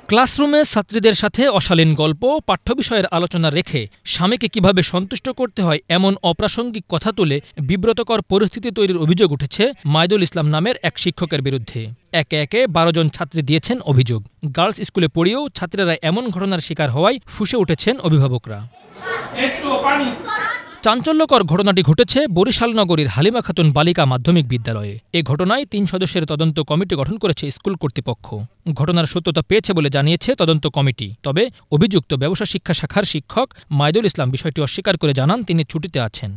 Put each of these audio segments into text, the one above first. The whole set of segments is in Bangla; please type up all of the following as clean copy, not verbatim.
ক্লাসরুমে ছাত্রীদের সাথে অশালীন গল্প, পাঠ্যবিষয়ের আলোচনা রেখে স্বামীকে কিভাবে সন্তুষ্ট করতে হয় এমন অপ্রাসঙ্গিক কথা তুলে বিব্রতকর পরিস্থিতি তৈরির অভিযোগ উঠেছে মাইদুল ইসলাম নামের এক শিক্ষকের বিরুদ্ধে। একে একে ১২ জন ছাত্রী দিয়েছেন অভিযোগ। গার্লস স্কুলে পড়িয়েও ছাত্রীরা এমন ঘটনার শিকার হওয়ায় ফুঁসে উঠেছেন অভিভাবকরা। চাঞ্চল্যকর ঘটনাটি ঘটেছে বরিশাল নগরীর হালিমা খাতুন বালিকা মাধ্যমিক বিদ্যালয়ে। এ ঘটনায় ৩ সদস্যের তদন্ত কমিটি গঠন করেছে স্কুল কর্তৃপক্ষ। ঘটনার সত্যতা পেয়েছে বলে জানিয়েছে তদন্ত কমিটি। তবে অভিযুক্ত ব্যবসা শিক্ষা শাখার শিক্ষক মাইদুল ইসলাম বিষয়টি অস্বীকার করে জানান তিনি ছুটিতে আছেন।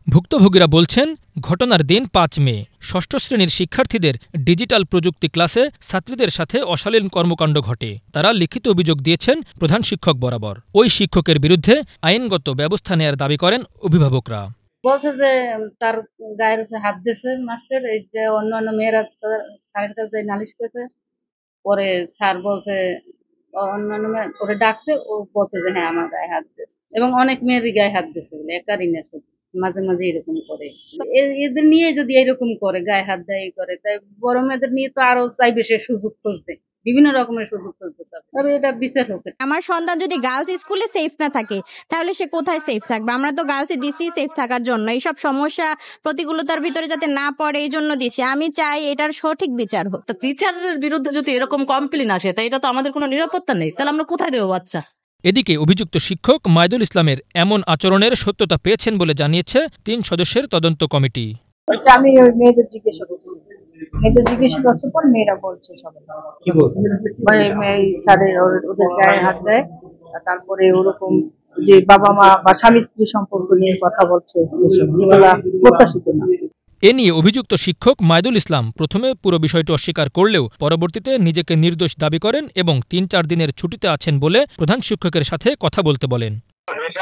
ভুক্তভোগীরা বলছেন, ঘটনার দিন ৫ মে ষষ্ঠ শ্রেণীর শিক্ষার্থীদের ডিজিটাল প্রযুক্তি ক্লাসে ছাত্রীদের সাথে অশালীন কর্মকাণ্ড ঘটে। তারা লিখিত অভিযোগ দিয়েছেন প্রধান শিক্ষক বরাবর। ওই শিক্ষকের বিরুদ্ধে আইনগত ব্যবস্থা নেয়ার দাবি করেন অভিভাবকরা। বলছে যে তার গায়ের উপরে হাত দিয়েছে মাস্টার, এই যে অন্যান্য মেয়েরা স্যারের কাছে নালিশ করেছে। পরে স্যার বলছে অন্যান্য ওরে ডাকছে, ও বলছে যে হ্যাঁ আমার গায়ে হাত দিয়েছে, এবং অনেক মেয়েরই গায়ে হাত দিয়েছে বলে, একারই না, মাঝে মাঝে এরকম করে। এদের নিয়ে যদি এরকম করে, গায়ে হাত দেয় করে, তাই বড় মেয়েদের নিয়ে তো আরো চাইবে সে সুযোগ খুঁজতে, বিভিন্ন রকমের সুযোগ খুঁজতে চাবে। তবে এটা বিচার হোক। আমার সন্তান যদি গার্লস স্কুলে সেফ না থাকে তাহলে সে কোথায় সেফ থাকবে? আমরা তো গার্লসে দিছি সেফ থাকার জন্য, এইসব সমস্যা প্রতিকূলতার ভিতরে যাতে না পড়ে এই জন্য দিছি। আমি চাই এটার সঠিক বিচার হোক। টিচারের বিরুদ্ধে যদি এরকম কমপ্লেইন আসে, তাই এটা তো আমাদের কোনো নিরাপত্তা নেই, তাহলে আমরা কোথায় দেবো বাচ্চা? এদিকে অভিযুক্ত শিক্ষক মাইদুল ইসলামের এমন আচরণের সত্যতা পেয়েছেন বলে জানিয়েছে ৩ সদস্যের তদন্ত কমিটি। আমি ওই মেয়েদের জিজ্ঞাসা করছি, পর মেয়েরা বলছে সবাই স্যারে ওদের গায়ে হাত দেয়, তারপরে ওরকম যে বাবা মা বা স্বামী স্ত্রী সম্পর্ক নিয়ে কথা বলছে, যেগুলা প্রত্যাশিত না। এ নিয়ে অভিযুক্ত শিক্ষক মাইদুল ইসলাম প্রথমে পুরো বিষয়টি অস্বীকার করলেও পরবর্তীতে নিজেকে নির্দোষ দাবি করেন এবং ৩-৪ দিনের ছুটিতে আছেন বলে প্রধান শিক্ষকের সাথে কথা বলতে বলেন।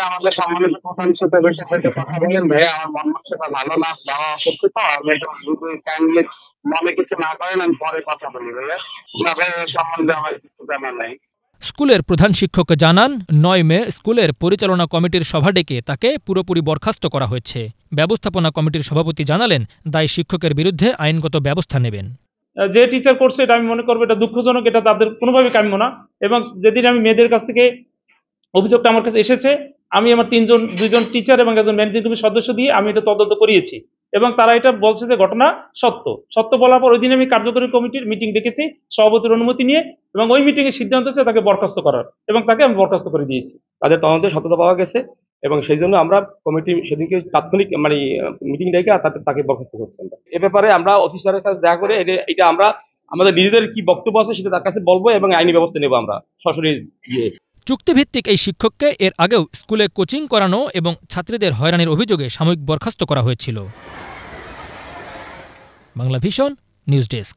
আমাদের সম্মানিত প্রধান শিক্ষকের সাথে কথা বলেন, ভাই আমার মন মানসিকতা ভালো না, বাবা অসুস্থ, তো আমি একটু কাইন্ডলি মনে কিছু না করেন, আমি পরে কথা বলি। ভাইয়া সম্বন্ধে আমার কিছু জানা নাই। স্কুলের প্রধান শিক্ষক জানান, ৯ মে স্কুলের পরিচালনা কমিটির সভা ডেকে তাকে পুরোপুরি বরখাস্ত করা হয়েছে। ব্যবস্থাপনা কমিটির সভাপতি জানালেন, দায়ী শিক্ষকের বিরুদ্ধে আইনগত ব্যবস্থা নেবেন। যে টিচার করছে এটা আমি মনে করবো এটা দুঃখজনক, এটা তাদের কোনোভাবে কাম্য না। এবং যেদিন আমি মেয়েদের কাছ থেকে অভিযোগটা আমার কাছে এসেছে, আমি আমার 2জন টিচার এবং একজন ম্যানেজিং কমিটির সদস্য দিয়ে আমি এটা তদন্ত করিয়েছি, এবং তারা এটা বলছে যে ঘটনা সত্য বলার পর ওই দিন আমি কার্যকরী কমিটির মিটিং ডেকেছি সভাপতির অনুমতি নিয়ে, এবং ওই মিটিং এর সিদ্ধান্ত হচ্ছে তাকে বরখাস্ত করার, এবং তাকে আমি বরখাস্ত করে দিয়েছি। তাদের তদন্তে সত্যতা পাওয়া গেছে এবং সেই জন্য আমরা কমিটি সেদিনকে তাৎক্ষণিক মিটিং ডেকে তাকে বরখাস্ত করছি। এ ব্যাপারে আমরা অফিসারের কাছে দেখা করে এটা আমরা আমাদের নিজেদের কি বক্তব্য আছে সেটা তার কাছে বলবো এবং আইনি ব্যবস্থা নেব আমরা সরাসরি। চুক্তিভিত্তিক এই শিক্ষককে এর আগেও স্কুলে কোচিং করানো এবং ছাত্রীদের হয়রানির অভিযোগে সাময়িক বরখাস্ত করা হয়েছিল। Bangla vision news desk.